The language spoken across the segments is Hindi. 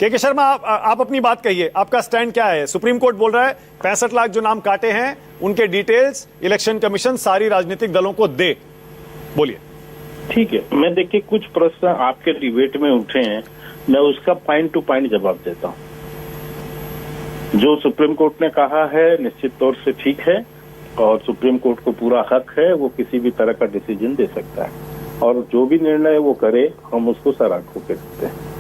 के शर्मा, आप अपनी बात कहिए, आपका स्टैंड क्या है? सुप्रीम कोर्ट बोल रहा है 65 लाख जो नाम काटे हैं उनके डिटेल्स इलेक्शन कमीशन सारी राजनीतिक दलों को दे। बोलिए। ठीक है, मैं देखिए कुछ प्रश्न आपके डिबेट में उठे हैं, मैं उसका पॉइंट टू पॉइंट जवाब देता हूं। जो सुप्रीम कोर्ट ने कहा है निश्चित तौर से ठीक है और सुप्रीम कोर्ट को पूरा हक है, वो किसी भी तरह का डिसीजन दे सकता है और जो भी निर्णय वो करे हम उसको सराखों के रखते हैं।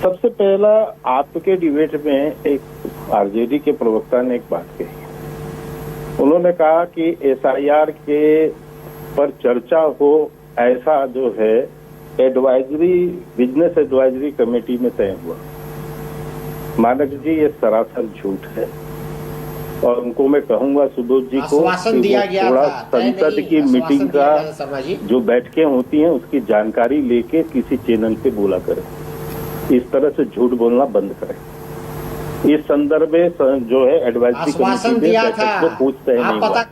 सबसे पहला, आपके डिबेट में एक आरजेडी के प्रवक्ता ने एक बात कही। उन्होंने कहा कि एसआईआर के पर चर्चा हो ऐसा जो है एडवाइजरी बिजनेस एडवाइजरी कमेटी में तय हुआ। मानक जी, ये सरासर झूठ है और उनको मैं कहूंगा सुबोध जी को थोड़ा संसद की मीटिंग का जो बैठकें होती हैं उसकी जानकारी लेके किसी चैनल पे बोला करें। इस तरह से झूठ बोलना बंद करें। इस संदर्भ में जो है एडवाइजरी कमेटी को पूछते हैं नहीं हुआ।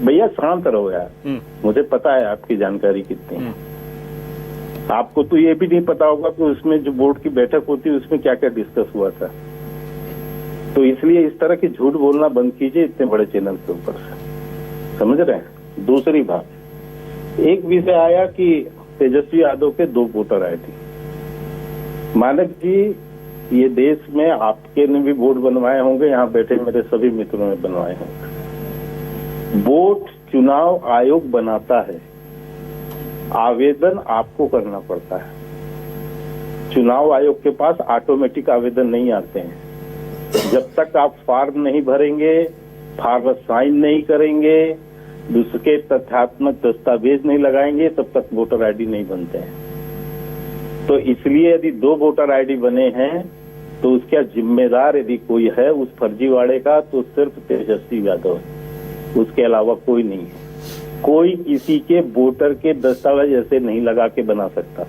भैया शांत रहो यार, मुझे पता है आपकी जानकारी कितनी है। आपको तो ये भी नहीं पता होगा कि उसमें जो बोर्ड की बैठक होती है उसमें क्या क्या डिस्कस हुआ था। तो इसलिए इस तरह की झूठ बोलना बंद कीजिए इतने बड़े चैनल के ऊपर से, समझ रहे हैं। दूसरी बात, एक विषय आया कि तेजस्वी यादव के 2 वोटर आए थे। मानक जी, ये देश में आपके ने भी वोट बनवाए होंगे, यहाँ बैठे मेरे सभी मित्रों ने बनवाए होंगे। वोट चुनाव आयोग बनाता है, आवेदन आपको करना पड़ता है। चुनाव आयोग के पास ऑटोमेटिक आवेदन नहीं आते हैं। जब तक आप फॉर्म नहीं भरेंगे, फॉर्म साइन नहीं करेंगे, दूसरे तथ्यात्मक दस्तावेज नहीं लगाएंगे, तब तक वोटर आईडी नहीं बनते हैं। तो इसलिए यदि 2 वोटर आईडी बने हैं तो उसका जिम्मेदार यदि कोई है उस फर्जीवाड़े का तो सिर्फ तेजस्वी यादव है, उसके अलावा कोई नहीं है। कोई किसी के वोटर के दस्तावेज ऐसे नहीं लगा के बना सकता,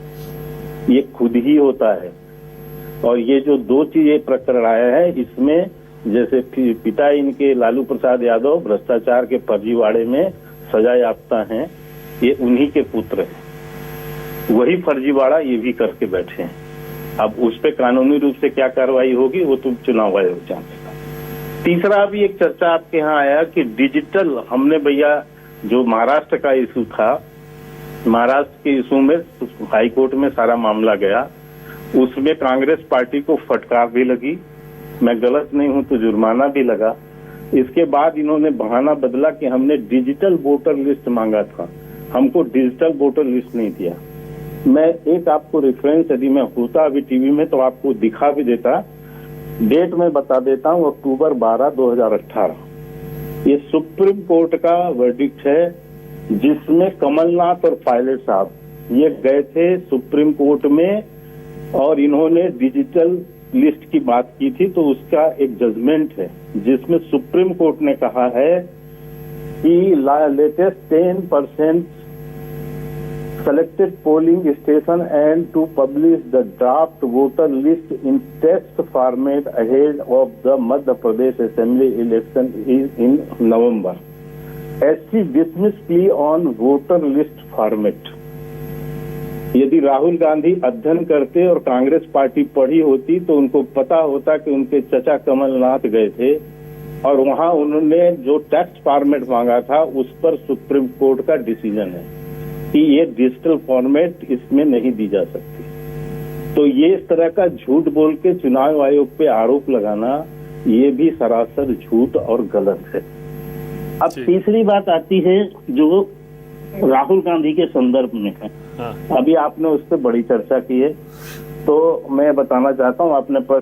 ये खुद ही होता है। और ये जो 2 चीजें प्रकरण आए हैं इसमें जैसे पिता इनके लालू प्रसाद यादव भ्रष्टाचार के फर्जीवाड़े में सजा याफ्ता हैं, ये उन्हीं के पुत्र हैं। वही फर्जीवाड़ा ये भी करके बैठे हैं। अब उस पे कानूनी रूप से क्या कार्रवाई होगी वो तो चुनाव आयोग जांचेगा। तीसरा भी एक चर्चा आपके यहाँ आया कि डिजिटल, हमने भैया जो महाराष्ट्र का इशू था, महाराष्ट्र के इशू में हाई कोर्ट में सारा मामला गया, उसमें कांग्रेस पार्टी को फटकार भी लगी, मैं गलत नहीं हूं तो जुर्माना भी लगा। इसके बाद इन्होंने बहाना बदला कि हमने डिजिटल वोटर लिस्ट मांगा था, हमको डिजिटल वोटर लिस्ट नहीं दिया। मैं एक आपको रेफरेंस यदि मैं होता अभी टीवी में तो आपको दिखा भी देता, डेट में बता देता हूं, अक्टूबर 12, 2018। ये सुप्रीम कोर्ट का वर्डिक्ट है जिसमें कमलनाथ और पायलट साहब ये गए थे सुप्रीम कोर्ट में और इन्होंने डिजिटल लिस्ट की बात की थी। तो उसका एक जजमेंट है जिसमें सुप्रीम कोर्ट ने कहा है कि latest 10% selected polling station and to publish the draft voter list in text format ahead of the Madhya Pradesh Assembly election in November. SC dismissed plea on voter list format. यदि राहुल गांधी अध्ययन करते और कांग्रेस पार्टी पढ़ी होती तो उनको पता होता कि उनके चचा कमलनाथ गए थे और वहां उन्होंने जो टेक्स्ट फॉर्मेट मांगा था उस पर सुप्रीम कोर्ट का डिसीजन है कि ये डिजिटल फॉर्मेट इसमें नहीं दी जा सकती। तो ये इस तरह का झूठ बोल के चुनाव आयोग पे आरोप लगाना ये भी सरासर झूठ और गलत है। अब तीसरी बात आती है जो राहुल गांधी के संदर्भ में है। अभी आपने उस पर बड़ी चर्चा की है तो मैं बताना चाहता हूँ, आपने पर